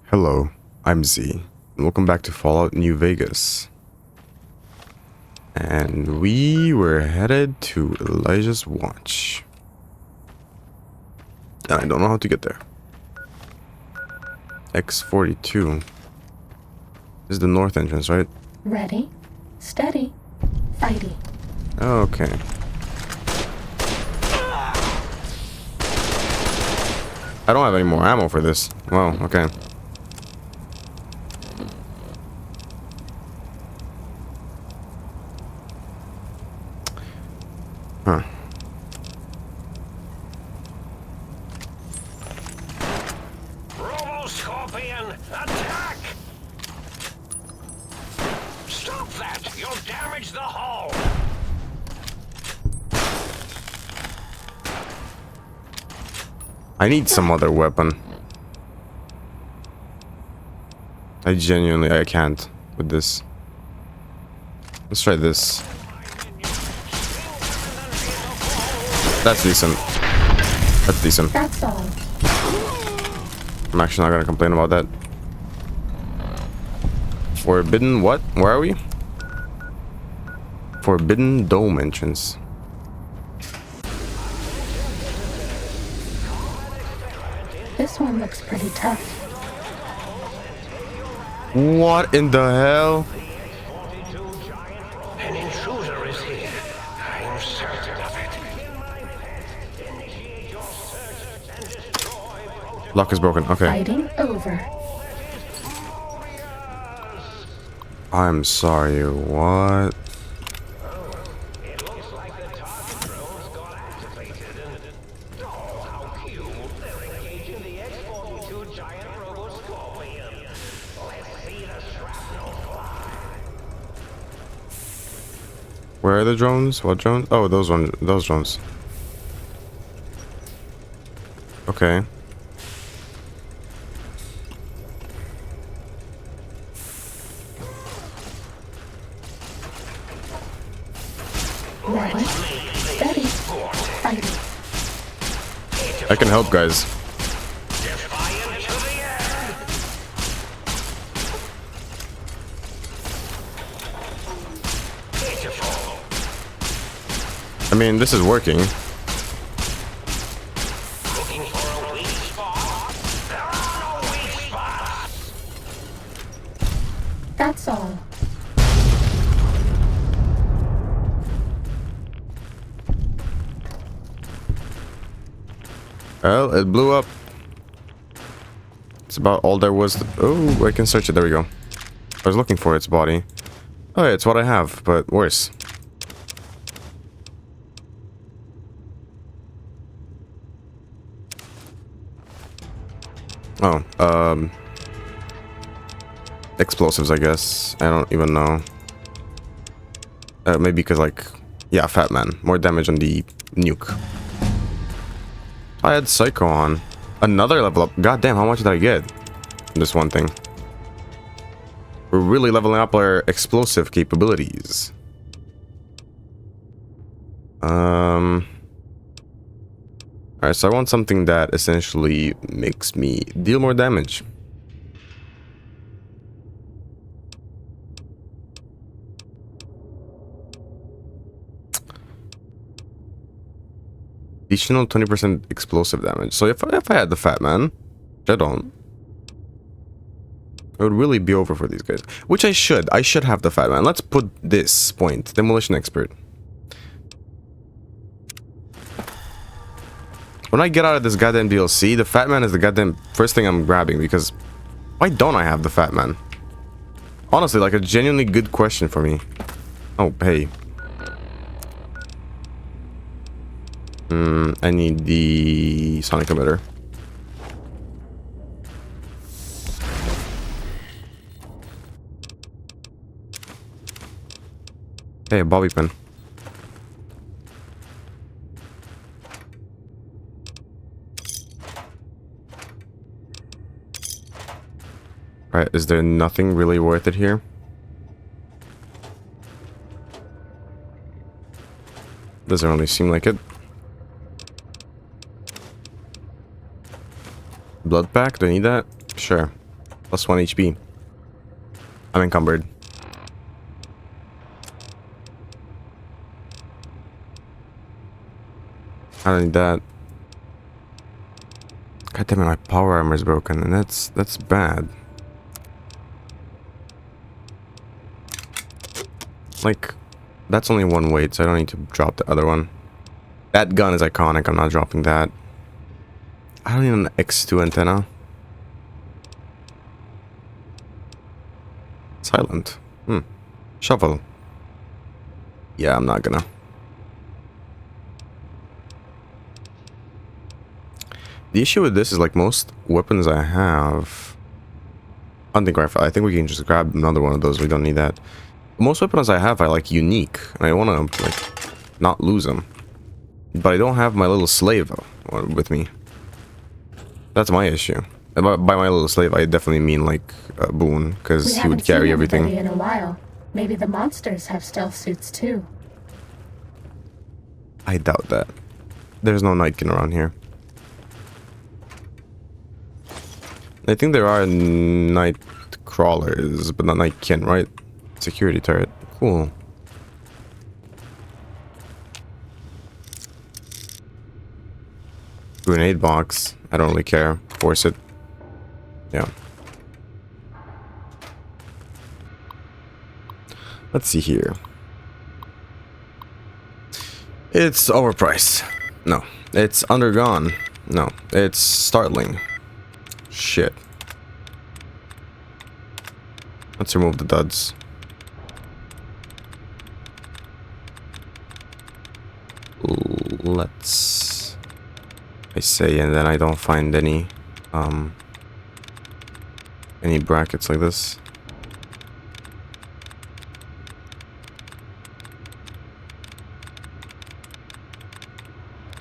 Hello, I'm Z, and welcome back to Fallout New Vegas. And we were headed to Elijah's Watch. And I don't know how to get there. X42. This is the north entrance, right? Ready, steady, fighty. Okay. I don't have any more ammo for this. Wow, okay. Huh. Scorpion, attack! Stop that! You'll damage the hull! I need some other weapon. I can't with this. Let's try this. That's decent. That's decent. That's all. I'm actually not gonna complain about that. Forbidden what? Where are we? Forbidden Dome entrance. This one looks pretty tough. What in the hell? An intruder is here. I'm certain of it. Lock is broken. Okay. Fighting over. I'm sorry. What? Where are the drones? What drones? Oh, those ones. Those drones. Okay. Ready, steady, fighting. I can help, guys. I mean, this is working. Looking for a weak spot? There are no weak spots! That's all. Well, it blew up. It's about all there was to... Oh, I can search it. There we go. I was looking for its body. Oh, yeah, it's what I have, but worse. Oh, explosives, I guess. I don't even know. Maybe because, like, yeah, Fat Man. More damage on the nuke. I had Psycho on. Another level up. God damn, how much did I get? This one thing. We're really leveling up our explosive capabilities. Alright, so I want something that essentially makes me deal more damage. Additional 20% explosive damage. So if I had the Fat Man, which I don't, it would really be over for these guys. Which I should. I should have the Fat Man. Let's put this point. Demolition Expert. When I get out of this goddamn DLC, the Fat Man is the goddamn first thing I'm grabbing, because why don't I have the Fat Man? Honestly, like a genuinely good question for me. Oh, hey. I need the sonic emitter. Hey, a bobby pin. Right, is there nothing really worth it here? Doesn't really seem like it. Blood pack? Do I need that? Sure. Plus 1 HP. I'm encumbered. I don't need that. God damn it, my power armor is broken, and that's bad. Like, that's only one weight, so I don't need to drop the other one. That gun is iconic, I'm not dropping that. I don't need an X2 antenna. Silent. Shovel. Yeah, I'm not gonna. The issue with this is, like, most weapons I have... Hunting rifle. I think we can just grab another one of those. We don't need that. Most weapons I have are, like, unique. And I want to, like, not lose them. But I don't have my little slave with me. That's my issue. And by my little slave, I definitely mean, like, Boone. Because he would carry everything. In a while. Maybe the monsters have stealth suits, too. I doubt that. There's no Nightkin around here. I think there are night crawlers, but not Nightkin, right? Security turret. Cool. Grenade box. I don't really care. Force it. Yeah. Let's see here. It's overpriced. No. It's undergone. No. It's startling. Shit. Let's remove the duds. Let's... I say, and then I don't find any brackets like this.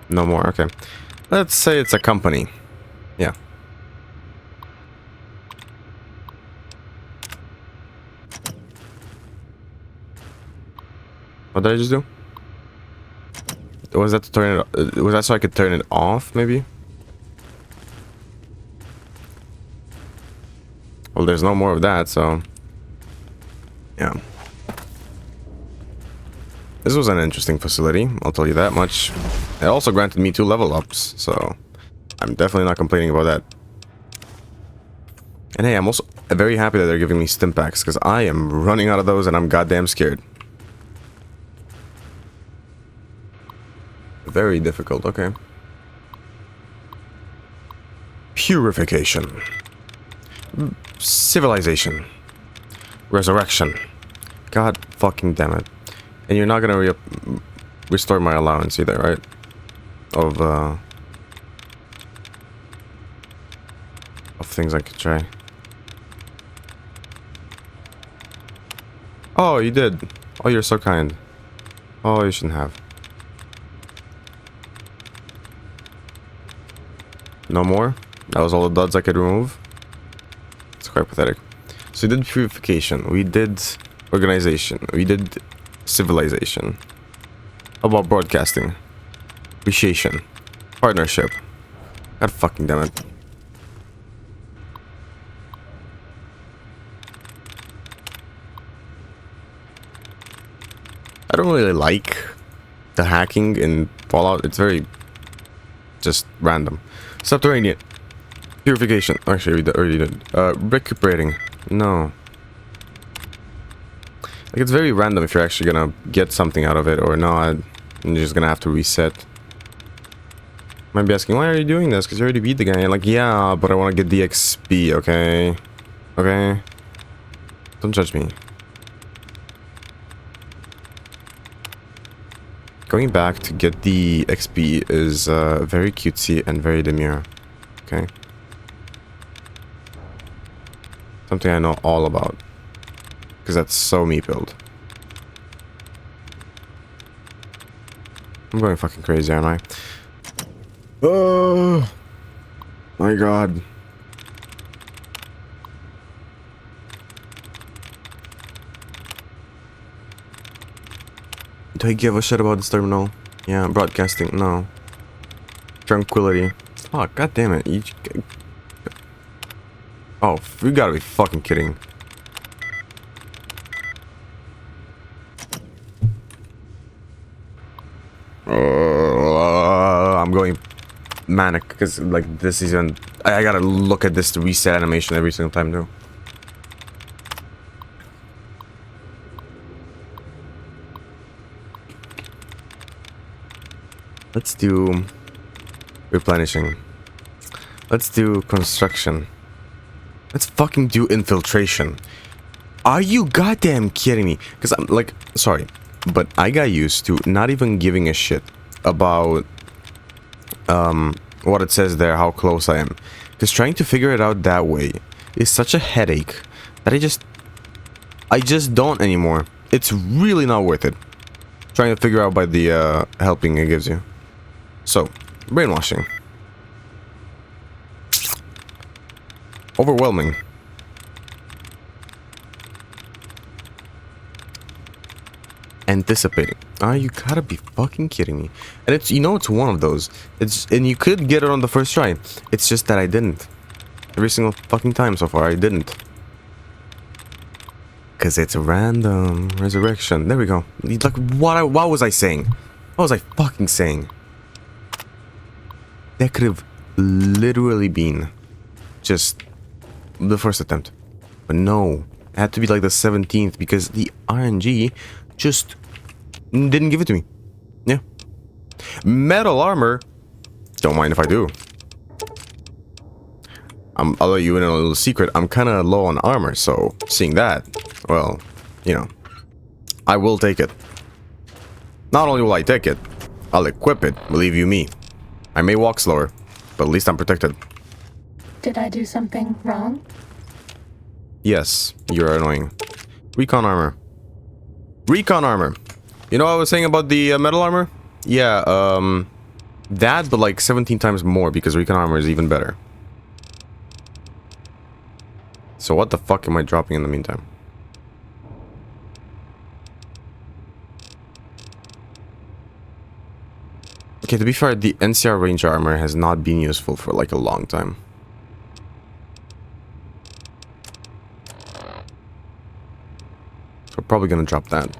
No more, okay. Let's say it's a company. Yeah. What did I just do? Was that to turn it? Was that so I could turn it off, maybe? Well, there's no more of that, so... Yeah. This was an interesting facility, I'll tell you that much. It also granted me 2 level ups, so... I'm definitely not complaining about that. And hey, I'm also very happy that they're giving me stim packs, because I am running out of those and I'm goddamn scared. Very difficult, okay. Purification. Civilization. Resurrection. God fucking damn it. And you're not gonna restore my allowance either, right? Of things I could try. Oh, you did. Oh, you're so kind. Oh, you shouldn't have. No more? That was all the duds I could remove? It's quite pathetic. So we did purification. We did organization. We did civilization. How about broadcasting? Appreciation. Partnership. God fucking damn it. I don't really like the hacking in Fallout. It's very just random. Subterranean. Purification. Actually, we already did. Recuperating. No. Like, it's very random if you're actually gonna get something out of it or not. And you're just gonna have to reset. Might be asking, why are you doing this? Because you already beat the guy. Like, yeah, but I want to get the XP, okay? Okay? Don't judge me. Going back to get the XP is very cutesy and very demure. Okay. Something I know all about. Because that's so me build. I'm going fucking crazy, aren't I? Oh my god. Do I give a shit about this terminal? Yeah, broadcasting, no. Tranquility. Oh, god damn it. Oh, you gotta be fucking kidding. I'm going manic because like this season I gotta look at this reset animation every single time too. Let's do replenishing. Let's do construction. Let's fucking do infiltration. Are you goddamn kidding me? Because I'm like, sorry, but I got used to not even giving a shit about what it says there, how close I am. Because trying to figure it out that way is such a headache that I just don't anymore. It's really not worth it. Trying to figure out by the helping it gives you. So, brainwashing. Overwhelming. Anticipating. Ah, you gotta be fucking kidding me. And it's, you know, it's one of those. And you could get it on the first try. It's just that I didn't. Every single fucking time so far, I didn't. Cause it's random. Resurrection. There we go. Like, what was I saying? What was I fucking saying? That could have literally been just the first attempt. But no. It had to be like the 17th because the RNG just didn't give it to me. Yeah. Metal armor. Don't mind if I do. I'll let you in on a little secret. I'm kind of low on armor, so seeing that, well, you know, I will take it. Not only will I take it, I'll equip it, believe you me. I may walk slower, but at least I'm protected. Did I do something wrong? Yes, you're annoying. Recon armor. Recon armor. You know what I was saying about the metal armor? Yeah, that, but like 17 times more because recon armor is even better. So what the fuck am I dropping in the meantime? Okay, to be fair, the NCR range armor has not been useful for like a long time. So we're probably gonna drop that.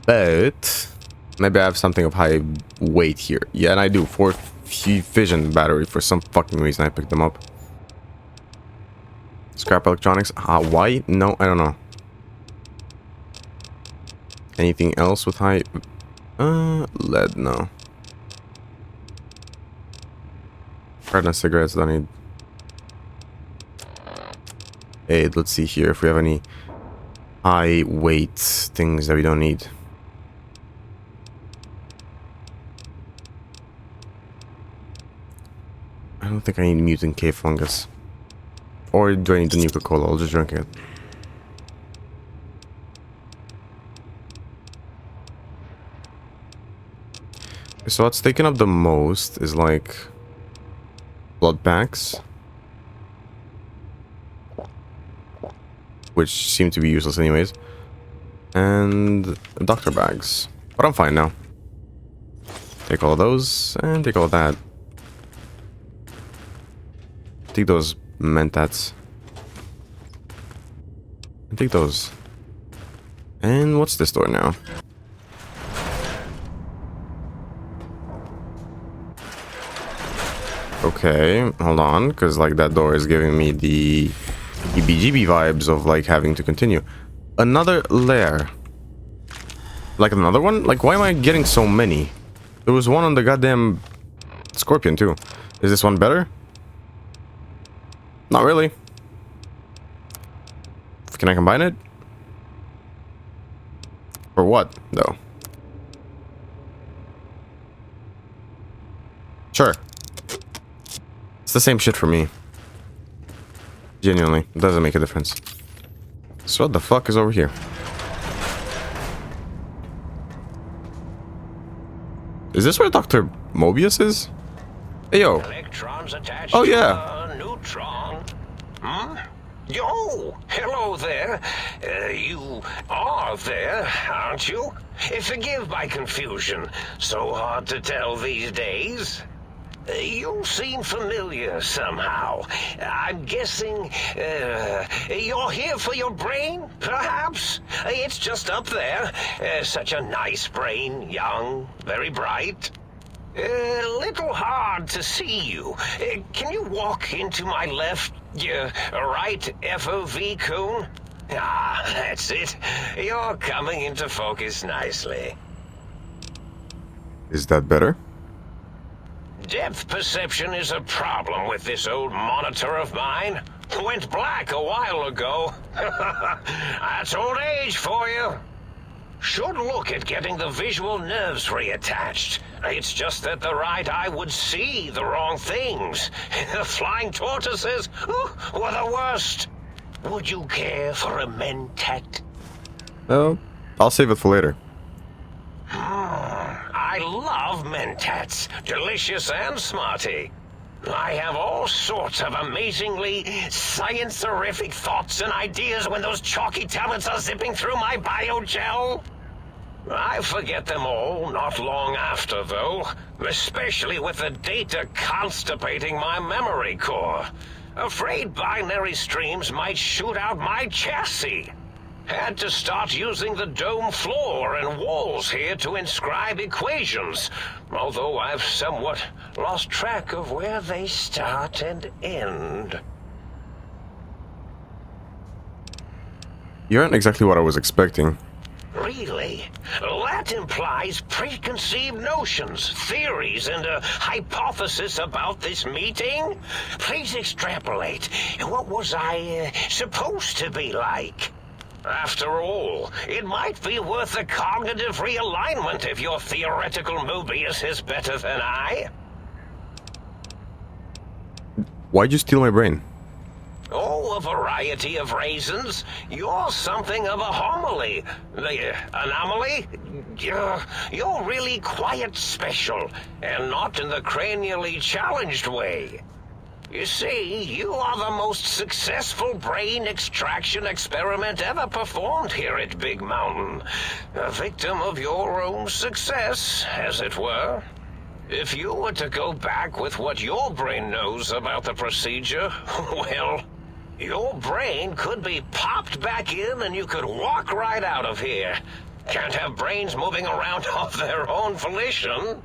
But maybe I have something of high weight here. Yeah, and I do. 4 fission battery for some fucking reason I picked them up. Scrap electronics. Why? No, I don't know. Anything else with high... lead, no. Carton of cigarettes, don't need. Hey, let's see here if we have any high weight things that we don't need. I don't think I need mutant cave fungus. Or do I need the Nuka-Cola? I'll just drink it. So what's taking up the most is like blood packs, which seem to be useless anyways, and doctor bags. But I'm fine now. Take all of those and take all of that. Take those mentats. And take those. And what's this door now? Okay, hold on, because like that door is giving me the EBGB vibes of like having to continue. Another lair. Like another one? Like why am I getting so many? There was one on the goddamn scorpion too. Is this one better? Not really. Can I combine it? For what, though? Sure. It's the same shit for me. Genuinely. It doesn't make a difference. So what the fuck is over here? Is this where Dr. Mobius is? Hey, yo. Electrons attached Oh, yeah. to a neutron. Hmm? Yo, hello there. You are there, aren't you? Forgive my confusion. So hard to tell these days. You seem familiar somehow. I'm guessing, you're here for your brain, perhaps? It's just up there. Such a nice brain, young, very bright. Little hard to see you. Can you walk into my left, right FOV cone? Ah, that's it. You're coming into focus nicely. Is that better? Depth perception is a problem with this old monitor of mine. Went black a while ago. That's old age for you. Should look at getting the visual nerves reattached. It's just that the right eye would see the wrong things. The flying tortoises were the worst. Would you care for a mentat? No, I'll save it for later. I love mentats. Delicious and smarty. I have all sorts of amazingly science-terrific thoughts and ideas when those chalky tablets are zipping through my biogel. I forget them all not long after, though, especially with the data constipating my memory core. Afraid binary streams might shoot out my chassis. Had to start using the dome floor and walls here to inscribe equations, although I've somewhat lost track of where they start and end. You aren't exactly what I was expecting. Really? That implies preconceived notions, theories, and a hypothesis about this meeting? Please extrapolate. What was I supposed to be like? After all, it might be worth a cognitive realignment if your theoretical Mobius is better than I. Why'd you steal my brain? Oh, a variety of reasons. You're something of a homily. Anomaly? You're really quite special, and not in the cranially challenged way. You see, you are the most successful brain extraction experiment ever performed here at Big Mountain. A victim of your own success, as it were. If you were to go back with what your brain knows about the procedure, well, your brain could be popped back in and you could walk right out of here. Can't have brains moving around of their own volition.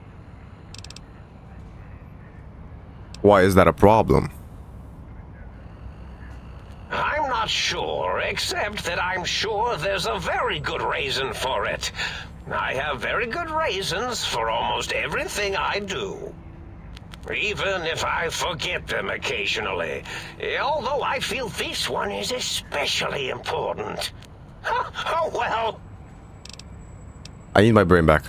Why is that a problem? I'm not sure, except that I'm sure there's a very good reason for it. I have very good reasons for almost everything I do. Even if I forget them occasionally. Although I feel this one is especially important. Oh, well. I need my brain back.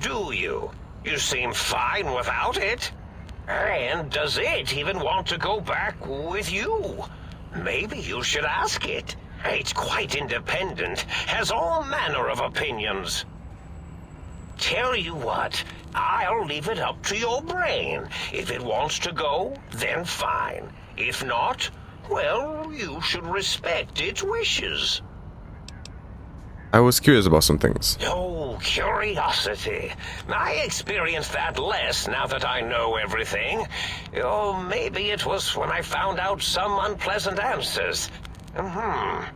Do you? You seem fine without it. And does it even want to go back with you? Maybe you should ask it. It's quite independent, has all manner of opinions. Tell you what, I'll leave it up to your brain. If it wants to go, then fine. If not, well, you should respect its wishes. I was curious about some things. Oh, curiosity. I experience that less now that I know everything. Oh, maybe it was when I found out some unpleasant answers. I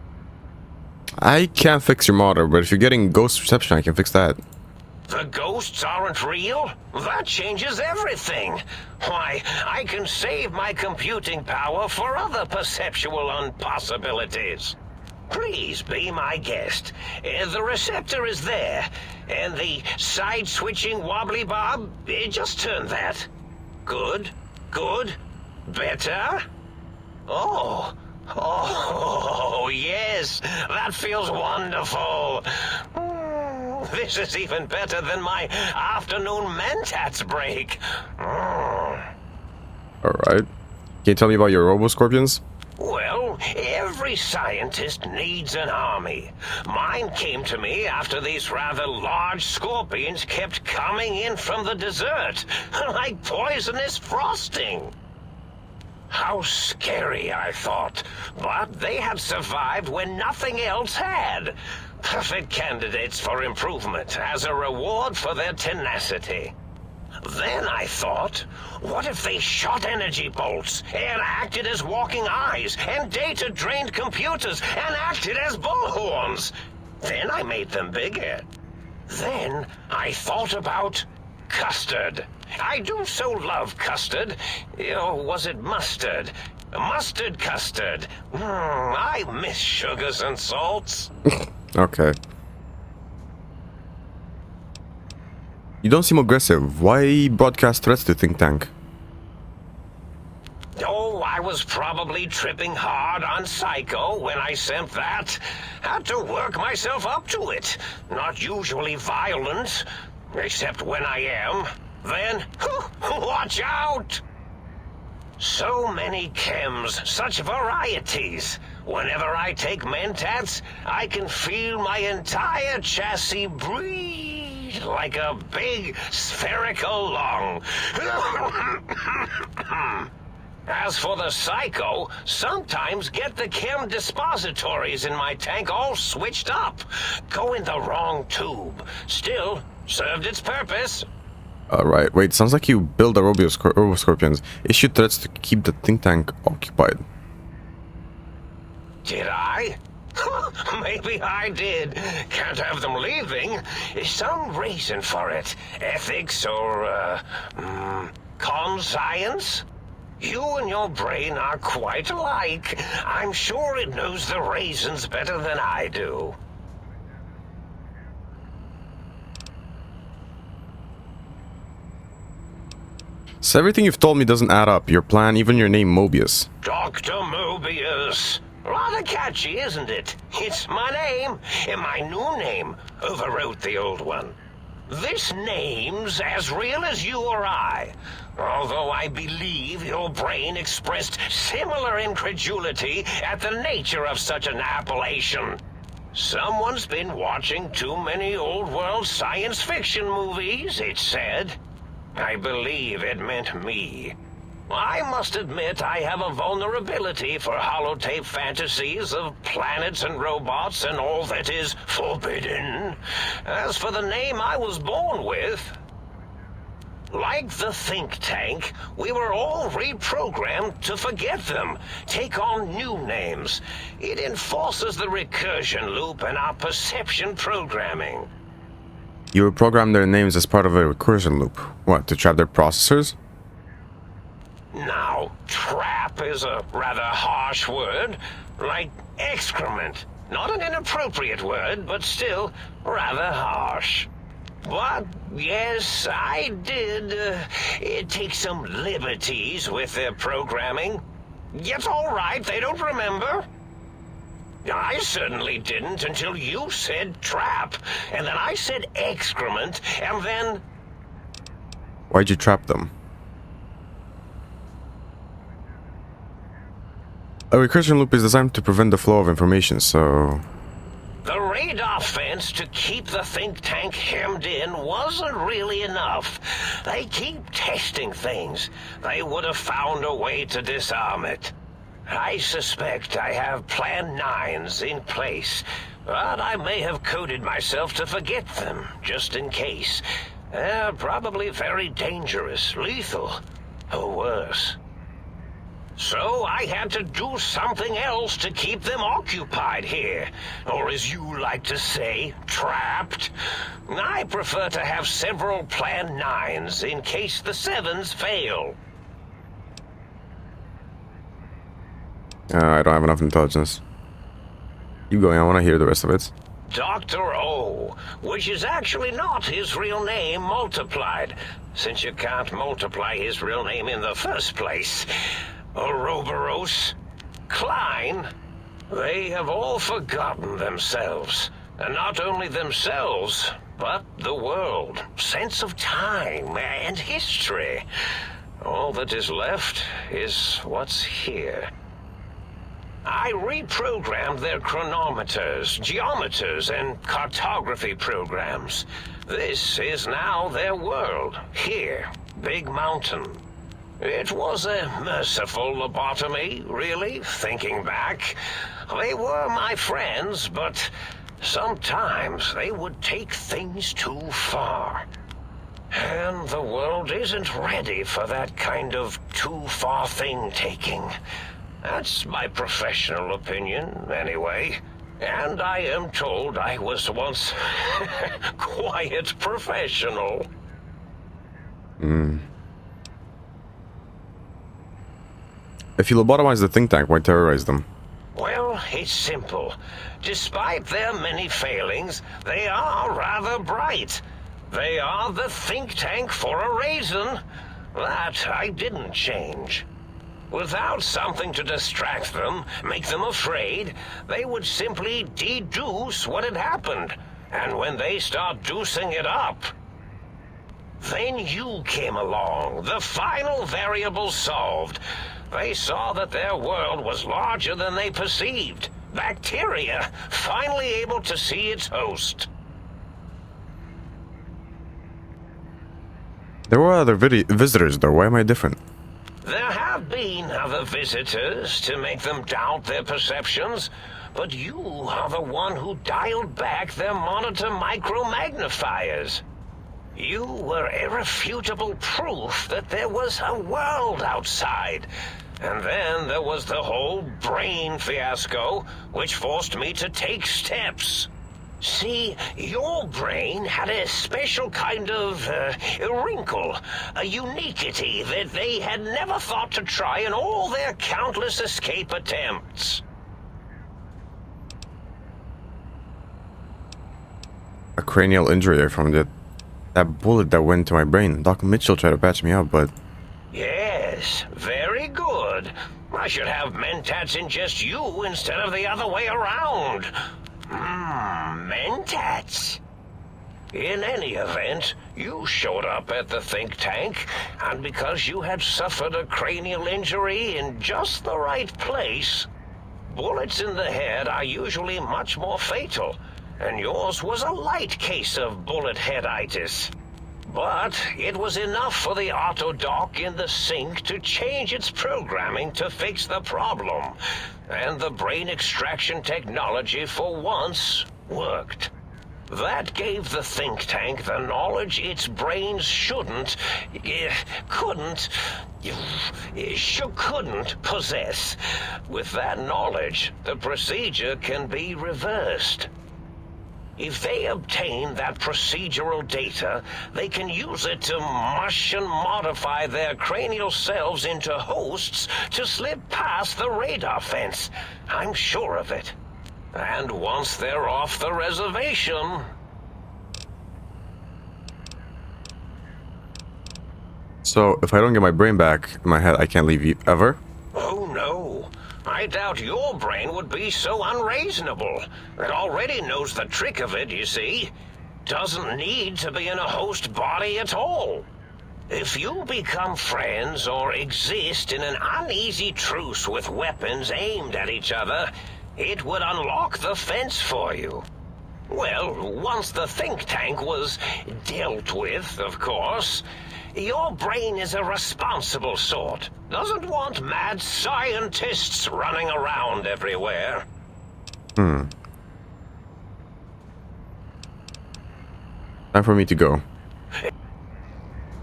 can't fix your monitor, but if you're getting ghost reception, I can fix that. The ghosts aren't real? That changes everything. Why, I can save my computing power for other perceptual impossibilities. Please be my guest. The receptor is there, and the side-switching wobbly bob, just turn that. Good, good, better. Oh, yes, that feels wonderful. This is even better than my afternoon mentats break. Alright. Can you tell me about your robo-scorpions? Well, every scientist needs an army. Mine came to me after these rather large scorpions kept coming in from the desert, like poisonous frosting. How scary, I thought, but they had survived when nothing else had. Perfect candidates for improvement as a reward for their tenacity. Then I thought, what if they shot energy bolts and acted as walking eyes and data-drained computers and acted as bullhorns? Then I made them bigger. Then I thought about custard. I do so love custard. Or was it mustard? Mustard custard. I miss sugars and salts. Okay. You don't seem aggressive. Why broadcast threats to think tank? Oh, I was probably tripping hard on Psycho when I sent that. Had to work myself up to it. Not usually violent, except when I am. Then, watch out! So many chems, such varieties. Whenever I take mentats, I can feel my entire chassis breathe like a big spherical lung. As for the Psycho, sometimes get the chem dispositories in my tank all switched up. Go in the wrong tube. Still, served its purpose. Alright, wait, sounds like you build a Robo-Scorpions. Issue threats to keep the think tank occupied. Did I? Maybe I did. Can't have them leaving. Some reason for it. Ethics or, conscience? You and your brain are quite alike. I'm sure it knows the raisins better than I do. So everything you've told me doesn't add up. Your plan, even your name, Mobius. Dr. Mobius. Rather catchy, isn't it? It's my name, and my new name overwrote the old one. This name's as real as you or I, although I believe your brain expressed similar incredulity at the nature of such an appellation. Someone's been watching too many old-world science fiction movies, it said. I believe it meant me. I must admit I have a vulnerability for holotape fantasies of planets and robots and all that is forbidden. As for the name I was born with, like the think tank, we were all reprogrammed to forget them, take on new names. It enforces the recursion loop in our perception programming. You would program their names as part of a recursion loop. What, to trap their processors? Now, trap is a rather harsh word, like excrement. Not an inappropriate word, but still rather harsh. But, yes, I did take some liberties with their programming. It's all right, they don't remember. I certainly didn't until you said trap, and then I said excrement, and then... Why'd you trap them? A recursion loop is designed to prevent the flow of information, so... The radar fence to keep the think tank hemmed in wasn't really enough. They keep testing things. They would have found a way to disarm it. I suspect I have Plan 9s in place, but I may have coded myself to forget them, just in case. They're probably very dangerous, lethal, or worse. So I had to do something else to keep them occupied here, or as you like to say, trapped. I prefer to have several Plan 9s in case the 7s fail. I don't have enough intelligence. Keep going, I want to hear the rest of it. Dr. O, which is actually not his real name multiplied, since you can't multiply his real name in the first place. Ouroboros, Klein, they have all forgotten themselves. And not only themselves, but the world, sense of time and history. All that is left is what's here. I reprogrammed their chronometers, geometers, and cartography programs. This is now their world, here, Big Mountain. It was a merciful lobotomy, really, thinking back. They were my friends, but sometimes they would take things too far. And the world isn't ready for that kind of too-far thing-taking. That's my professional opinion, anyway. And I am told I was once quite professional. If you lobotomize the think tank, why terrorize them? Well, it's simple. Despite their many failings, they are rather bright. They are the think tank for a reason. That I didn't change. Without something to distract them, make them afraid, they would simply deduce what had happened. And when they start deucing it up, then you came along, the final variable solved. They saw that their world was larger than they perceived. Bacteria, finally able to see its host. There were other visitors, though. Why am I different? There have been other visitors to make them doubt their perceptions, but you are the one who dialed back their monitor micromagnifiers. You were irrefutable proof that there was a world outside. And then there was the whole brain fiasco, which forced me to take steps. See, your brain had a special kind of wrinkle, a uniquity that they had never thought to try in all their countless escape attempts. A cranial injury from that bullet that went to my brain. Doc Mitchell tried to patch me up, but... Yes, very good. I should have mentats ingest you instead of the other way around. Mentats. In any event, you showed up at the think tank, and because you had suffered a cranial injury in just the right place, bullets in the head are usually much more fatal, and yours was a light case of bullet headitis. But it was enough for the autodoc in the sink to change its programming to fix the problem. And the brain extraction technology for once worked. That gave the think tank the knowledge its brains couldn't possess. With that knowledge, the procedure can be reversed. If they obtain that procedural data, they can use it to mush and modify their cranial cells into hosts to slip past the radar fence. I'm sure of it. And once they're off the reservation... So, if I don't get my brain back in my head, I can't leave you ever? Oh, no. I doubt your brain would be so unreasonable. It already knows the trick of it, you see. Doesn't need to be in a host body at all. If you become friends or exist in an uneasy truce with weapons aimed at each other, it would unlock the fence for you. Well, once the think tank was dealt with, of course. Your brain is a responsible sort. Doesn't want mad scientists running around everywhere. Time for me to go.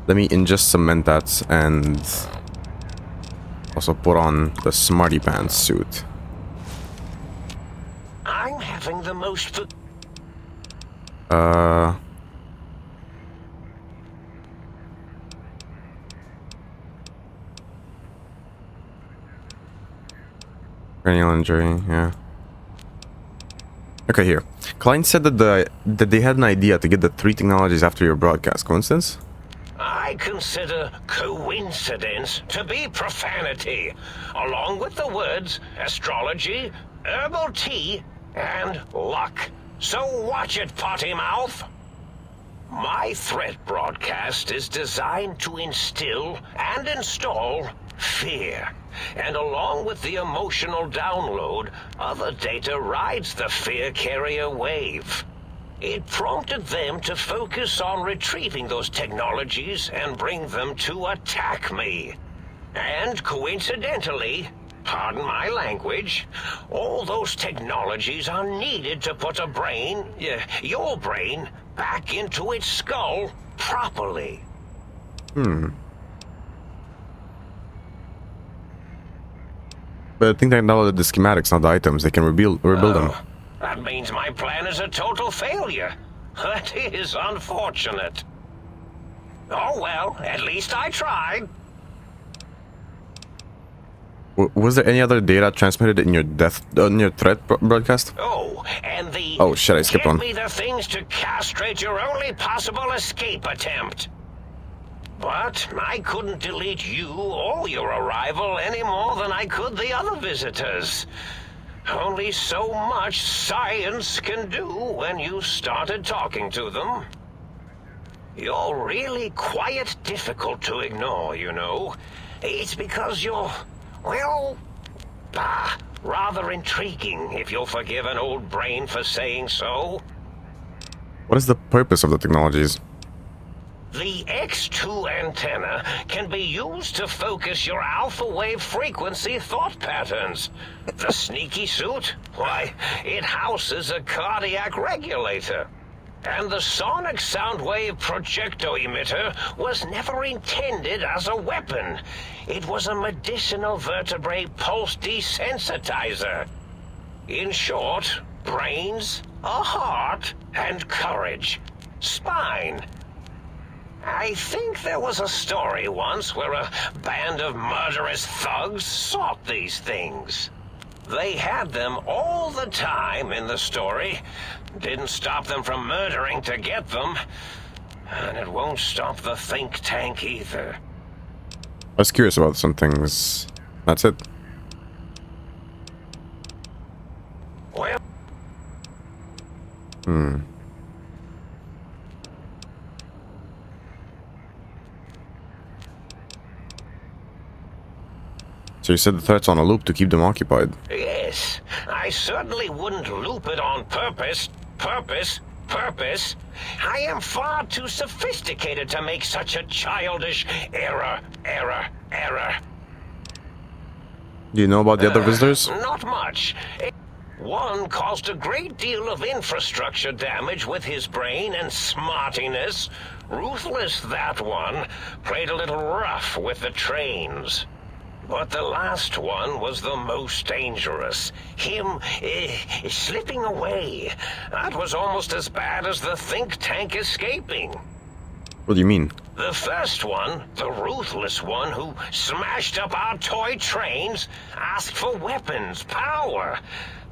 Let me ingest some mentats and also put on the smarty pants suit. I'm having the most... Cranial injury, yeah. Okay, here. Klein said that they had an idea to get the 3 technologies after your broadcast. Coincidence? I consider coincidence to be profanity, along with the words astrology, herbal tea, and luck. So watch it, potty mouth. My threat broadcast is designed to instill and install fear. And along with the emotional download, other data rides the fear carrier wave. It prompted them to focus on retrieving those technologies and bring them to attack me. And coincidentally, pardon my language, all those technologies are needed to put a brain, your brain, back into its skull properly. But I think they downloaded the schematics, not the items. They can rebuild them. That means my plan is a total failure. That is unfortunate. Oh well, at least I tried. Was there any other data transmitted in your threat broadcast? Oh, and the... Oh shit, I skipped Get one. me the things to castrate your only possible escape attempt. But I couldn't delete you or your arrival any more than I could the other visitors. Only so much science can do when you started talking to them. You're really quite difficult to ignore, you know. It's because you're, well, rather intriguing, if you'll forgive an old brain for saying so. What is the purpose of the technologies? The X2 antenna can be used to focus your alpha wave frequency thought patterns. The sneaky suit? Why, it houses a cardiac regulator. And the sonic sound wave projecto emitter was never intended as a weapon. It was a medicinal vertebrae pulse desensitizer. In short, brains, a heart, and courage. Spine. I think there was a story once where a band of murderous thugs sought these things. They had them all the time in the story. Didn't stop them from murdering to get them. And it won't stop the think tank either. I was curious about some things. That's it. Well... So you said the threat's on a loop to keep them occupied. Yes, I certainly wouldn't loop it on purpose. Purpose. I am far too sophisticated to make such a childish error. Do you know about the other visitors? Not much. One caused a great deal of infrastructure damage with his brain and smartiness. Ruthless, that one. Played a little rough with the trains. But the last one was the most dangerous. Him slipping away. That was almost as bad as the think tank escaping. What do you mean? The first one, the ruthless one who smashed up our toy trains, asked for weapons, power,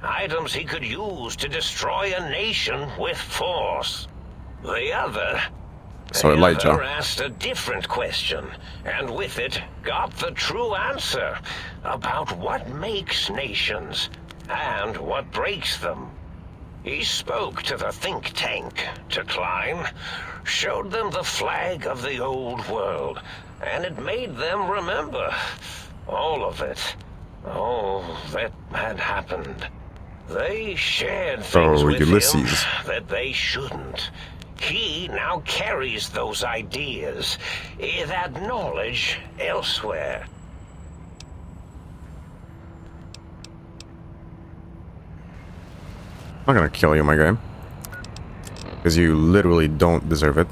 items he could use to destroy a nation with force. The other... So Elijah asked a different question, and with it got the true answer about what makes nations and what breaks them. He spoke to the think tank to climb, showed them the flag of the old world, and it made them remember all of it, all that had happened. They shared things with him that they shouldn't. He now carries those ideas, that knowledge, elsewhere. I'm not gonna kill you, my guy. Because you literally don't deserve it.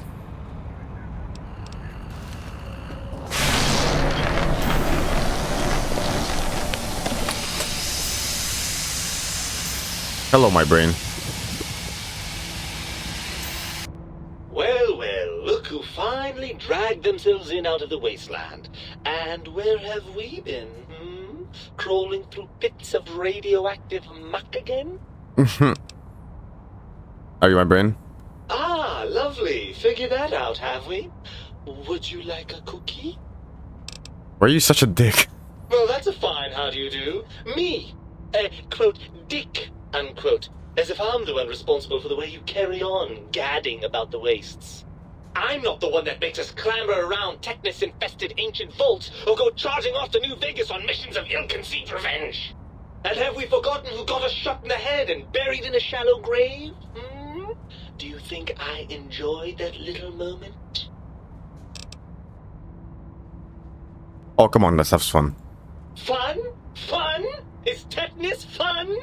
Hello, my brain. Well, look who finally dragged themselves in out of the wasteland. And where have we been, Crawling through pits of radioactive muck again? Are you my brain? Ah, lovely. Figured that out, have we? Would you like a cookie? Why are you such a dick? Well, that's a fine how do you do. Me, quote, dick, unquote. As if I'm the one responsible for the way you carry on gadding about the wastes. I'm not the one that makes us clamber around Technus-infested ancient vaults or go charging off to New Vegas on missions of ill-conceived revenge. And have we forgotten who got us shot in the head and buried in a shallow grave? Do you think I enjoyed that little moment? Oh, come on, let's have fun. Fun? Fun? Is tetanus fun?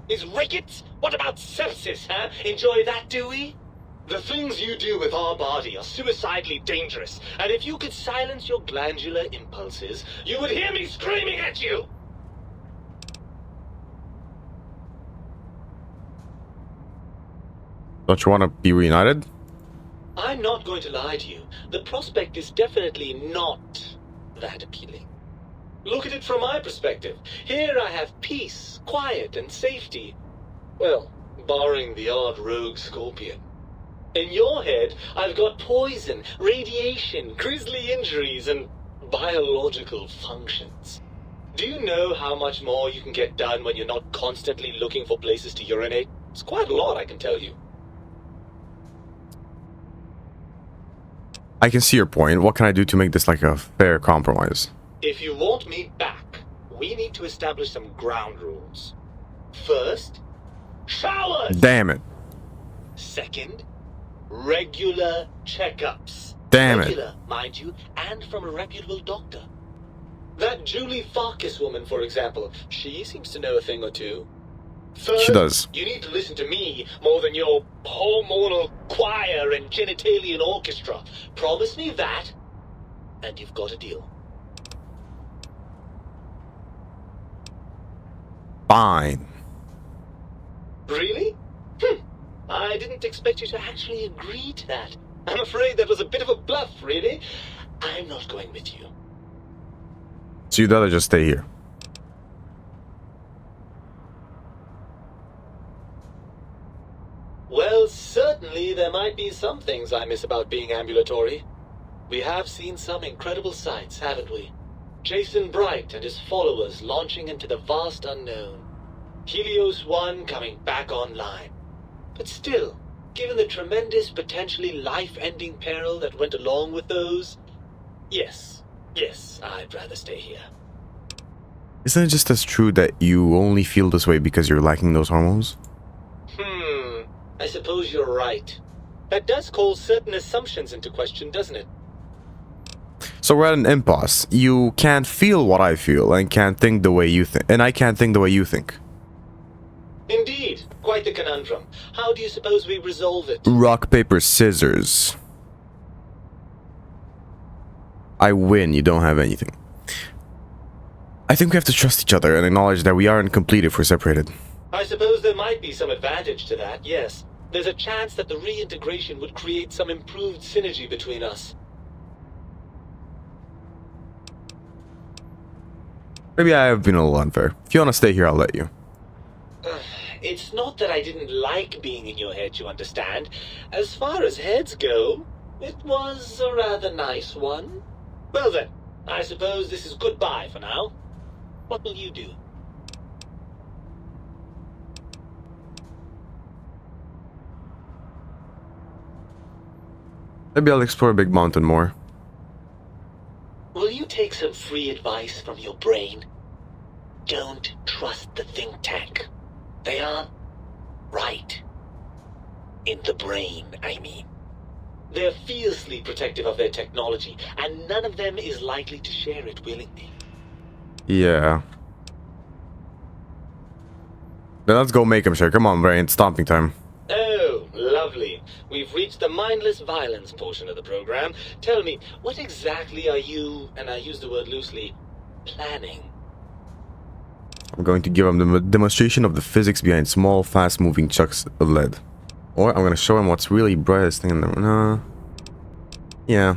Is rickets? What about sepsis, huh? Enjoy that, do we? The things you do with our body are suicidally dangerous, and if you could silence your glandular impulses, you would hear me screaming at you! Don't you want to be reunited? I'm not going to lie to you. The prospect is definitely not that appealing. Look at it from my perspective. Here I have peace, quiet, and safety. Well, barring the odd rogue scorpion. In your head, I've got poison, radiation, grisly injuries, and biological functions. Do you know how much more you can get done when you're not constantly looking for places to urinate? It's quite a lot, I can tell you. I can see your point. What can I do to make this like a fair compromise? If you want me back, we need to establish some ground rules. First, showers! Damn it. Second, regular checkups. Damn it. Regular, mind you, and from a reputable doctor. That Julie Farkas woman, for example, she seems to know a thing or two. Third, She does. you need to listen to me more than your hormonal choir and genitalian orchestra. Promise me that, and you've got a deal. Fine. Really? I didn't expect you to actually agree to that. I'm afraid that was a bit of a bluff, really. I'm not going with you. So you'd rather just stay here. Well, certainly there might be some things I miss about being ambulatory. We have seen some incredible sights, haven't we? Jason Bright and his followers launching into the vast unknown. Helios 1 coming back online. But still, given the tremendous, potentially life-ending peril that went along with those, yes, I'd rather stay here. Isn't it just as true that you only feel this way because you're lacking those hormones? I suppose you're right. That does call certain assumptions into question, doesn't it? So we're at an impasse. You can't feel what I feel and can't think the way you think, and I can't think the way you think. Indeed, quite the conundrum. How do you suppose we resolve it? Rock, paper, scissors. I win, you don't have anything. I think we have to trust each other and acknowledge that we aren't complete if we're separated. I suppose there might be some advantage to that, yes. There's a chance that the reintegration would create some improved synergy between us. Maybe I have been a little unfair. If you want to stay here, I'll let you. It's not that I didn't like being in your head, you understand. As far as heads go, it was a rather nice one. Well then, I suppose this is goodbye for now. What will you do? Maybe I'll explore Big Mountain more. Will you take some free advice from your brain? Don't trust the think tank. They aren't right. In the brain, I mean. They're fiercely protective of their technology, and none of them is likely to share it willingly. Yeah. Then let's go make him share. Come on, brain. Stomping time. Oh, lovely. We've reached the mindless violence portion of the program. Tell me, what exactly are you, and I use the word loosely, planning? I'm going to give him the demonstration of the physics behind small, fast-moving chunks of lead. Or I'm going to show him what's really brightest thing in the... Yeah.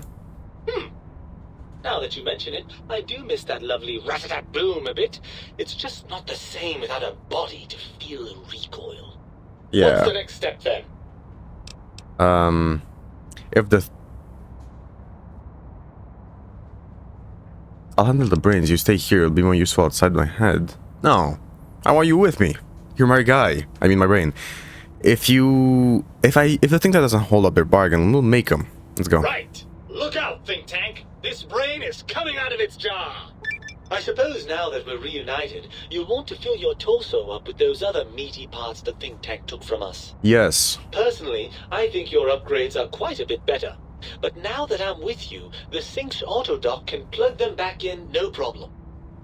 Now that you mention it, I do miss that lovely rat-a-tat-boom a bit. It's just not the same without a body to feel the recoil. Yeah. What's the next step then? If the... I'll handle the brains. You stay here. It'll be more useful outside my head. No. I want you with me. You're my guy. I mean my brain. If the thing that doesn't hold up their bargain, we'll make them. Let's go. Right. Look out, think tank. This brain is coming out of its jar. I suppose now that we're reunited, you'll want to fill your torso up with those other meaty parts the think tank took from us. Yes. Personally, I think your upgrades are quite a bit better. But now that I'm with you, the Sync's autodock can plug them back in no problem.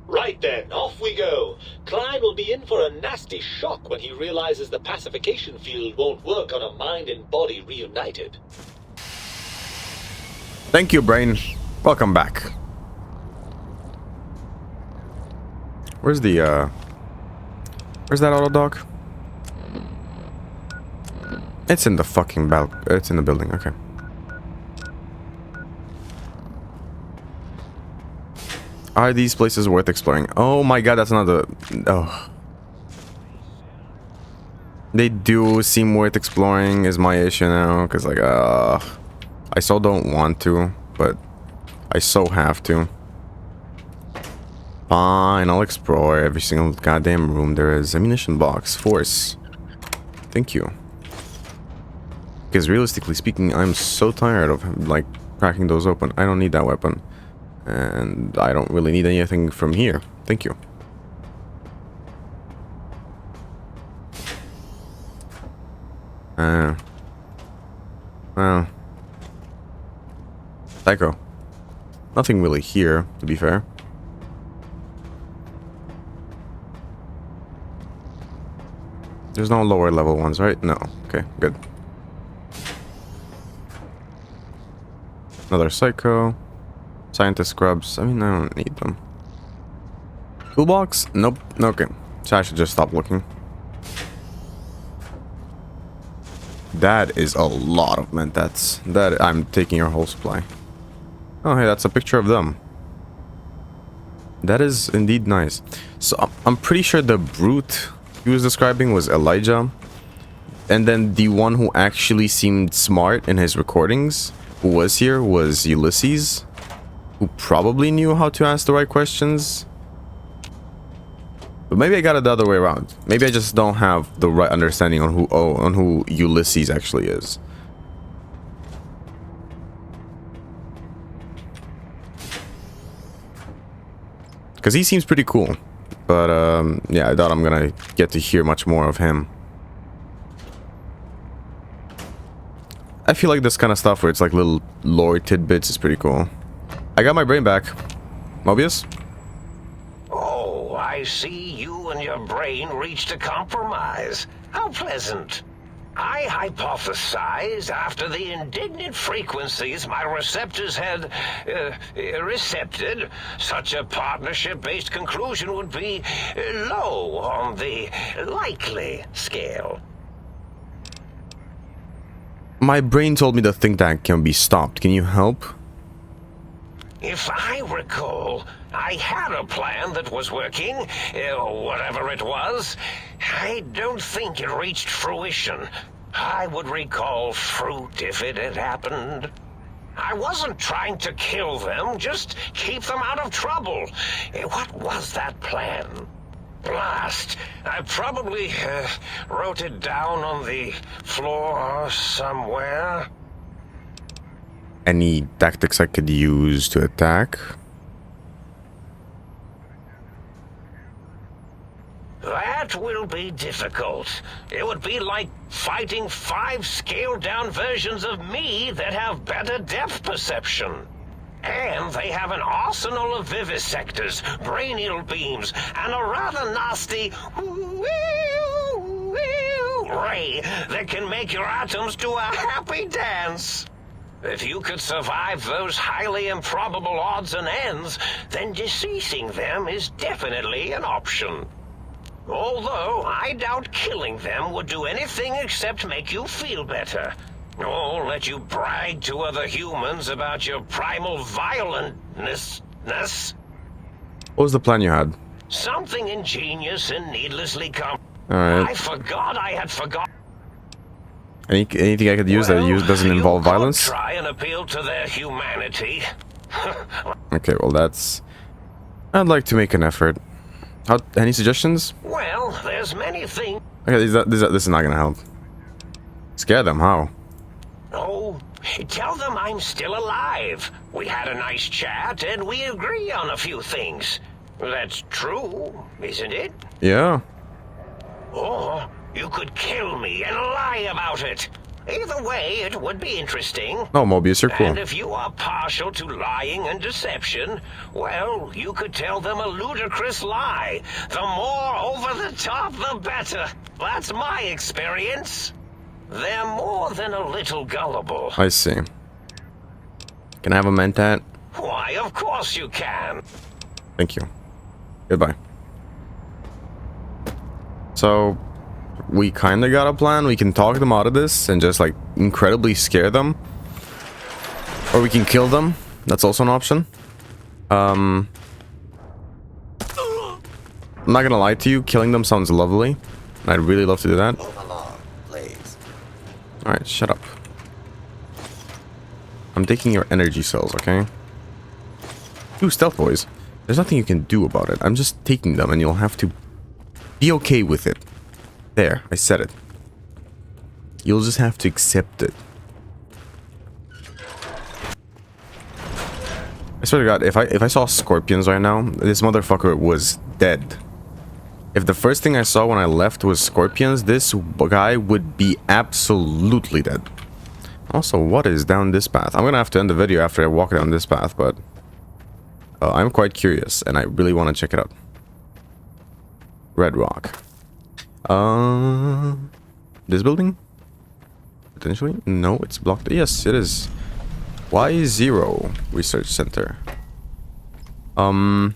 Right. Right then, off we go. Klein will be in for a nasty shock when he realizes the pacification field won't work on a mind and body reunited. Thank you, Brain. Welcome back. Where's the, where's that auto dog? It's in the fucking it's in the building, okay. Are these places worth exploring? Oh my god, that's another... Oh. They do seem worth exploring is my issue now, because like, I so don't want to, but I so have to. Fine, I'll explore every single goddamn room there is. Ammunition box, force. Thank you. Because realistically speaking, I'm so tired of like cracking those open. I don't need that weapon. And I don't really need anything from here. Thank you. Well. Psycho. Nothing really here, to be fair. There's no lower level ones, right? No. Okay, good. Another psycho. Scientist scrubs. I mean, I don't need them. Toolbox? Nope. Okay. So I should just stop looking. That is a lot of mentats. That I'm taking your whole supply. Oh, hey, that's a picture of them. That is indeed nice. So I'm pretty sure the brute he was describing was Elijah. And then the one who actually seemed smart in his recordings, who was here, was Ulysses, who probably knew how to ask the right questions. But maybe I got it the other way around. Maybe I just don't have the right understanding on who Ulysses actually is. Because he seems pretty cool. But yeah, I doubt I'm gonna get to hear much more of him. I feel like this kind of stuff where it's like little lore tidbits is pretty cool. I got my brain back. Mobius? Oh, I see you and your brain reached a compromise. How pleasant. I hypothesized after the indignant frequencies my receptors had recepted, such a partnership-based conclusion would be low on the likely scale. My brain told me to think that can be stopped. Can you help? If I recall, I had a plan that was working, whatever it was. I don't think it reached fruition. I would recall fruit if it had happened. I wasn't trying to kill them, just keep them out of trouble. What was that plan? Blast. I probably wrote it down on the floor somewhere. Any tactics I could use to attack? That will be difficult. It would be like fighting 5 scaled-down versions of me that have better depth perception. And they have an arsenal of vivisectors, brainial beams, and a rather nasty ray that can make your atoms do a happy dance. If you could survive those highly improbable odds and ends, then deceasing them is definitely an option. Although, I doubt killing them would do anything except make you feel better. Or let you brag to other humans about your primal violentness. What was the plan you had? Something ingenious and needlessly Alright. I forgot I had forgotten. Anything I could use that doesn't involve violence? Try and appeal to their humanity. Okay, well that's... I'd like to make an effort. Any suggestions? Well, there's many things. Okay, this is not gonna help. Scare them, how? Oh, tell them I'm still alive. We had a nice chat and we agree on a few things. That's true, isn't it? Yeah. Or you could kill me and lie about it. Either way, it would be interesting. Oh, Mobius, you're cool. And if you are partial to lying and deception, well, you could tell them a ludicrous lie. The more over the top, the better. That's my experience. They're more than a little gullible. I see. Can I have a mentat? Why, of course you can. Thank you. Goodbye. So, we kind of got a plan. We can talk them out of this and just, like, incredibly scare them. Or we can kill them. That's also an option. I'm not gonna lie to you. Killing them sounds lovely. I'd really love to do that. Alright, shut up. I'm taking your energy cells, okay? Ooh, stealth boys. There's nothing you can do about it. I'm just taking them and you'll have to be okay with it. There, I said it. You'll just have to accept it. I swear to God, if I saw scorpions right now, this motherfucker was dead. If the first thing I saw when I left was scorpions, this guy would be absolutely dead. Also, what is down this path? I'm gonna have to end the video after I walk down this path, but I'm quite curious and I really want to check it out. Red rock. This building? Potentially? No, it's blocked. Yes, it is. Y0 Research Center. In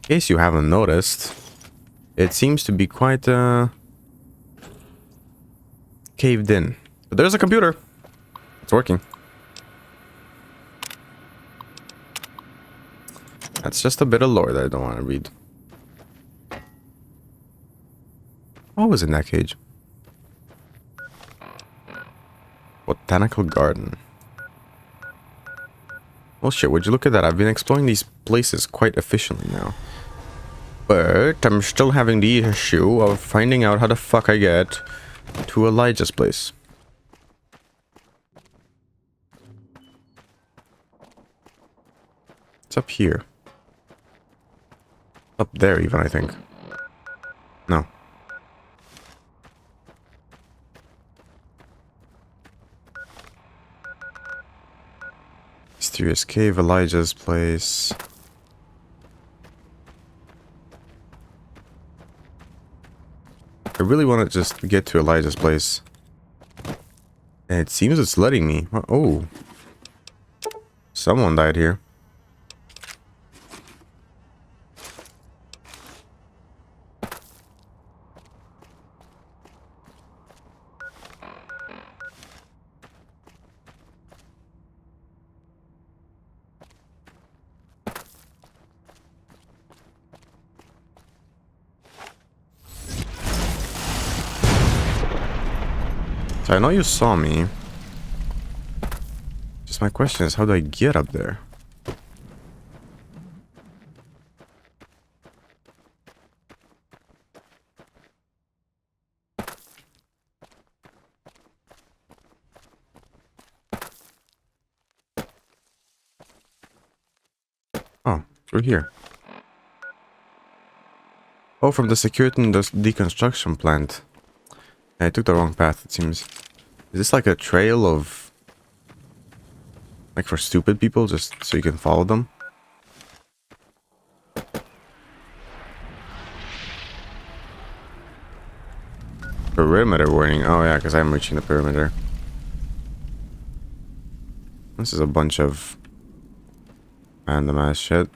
case you haven't noticed, it seems to be quite caved in. But there's a computer. It's working. That's just a bit of lore that I don't want to read. What was in that cage? Botanical garden. Well, shit, would you look at that? I've been exploring these places quite efficiently now. But I'm still having the issue of finding out how the fuck I get to Elijah's place. It's up here. Up there even, I think. No. Mysterious cave, Elijah's place. I really want to just get to Elijah's place. And it seems it's letting me. Oh. Someone died here. I know you saw me. Just my question is, how do I get up there? Oh, through here. Oh, from the security and the deconstruction plant. I took the wrong path, it seems. Is this like a trail of... like for stupid people, just so you can follow them? Perimeter warning. Oh yeah, because I'm reaching the perimeter. This is a bunch of random ass shit.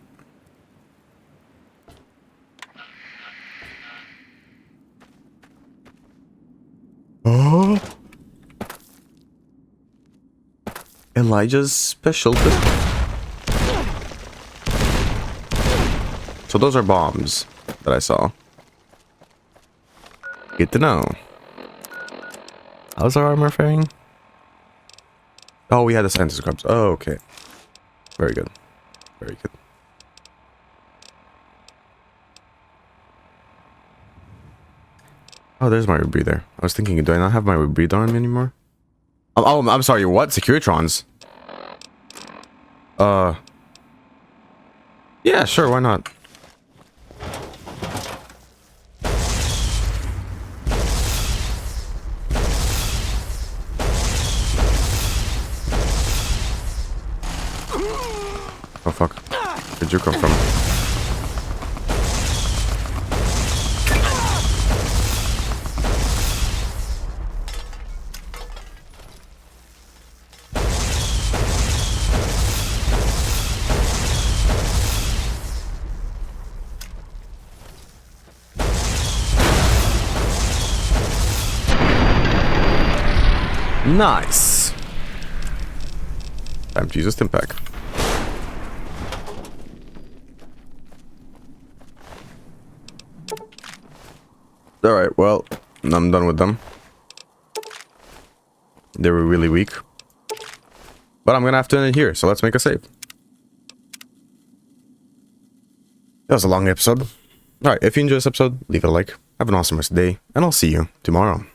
Oh! Elijah's special. So those are bombs that I saw. Good to know. How's our armor faring? Oh, we had the scientist scrubs. Oh, okay. Very good. Very good. Oh, there's my rebreather. I was thinking, do I not have my rebreather on me anymore? Oh, I'm sorry, what? Securitrons? Yeah, sure, why not? Oh fuck. Where'd you come from? Nice. Time to use a stim pack. Alright, well, I'm done with them. They were really weak. But I'm gonna have to end it here, so let's make a save. That was a long episode. Alright, if you enjoyed this episode, leave it a like. Have an awesome rest of the day, and I'll see you tomorrow.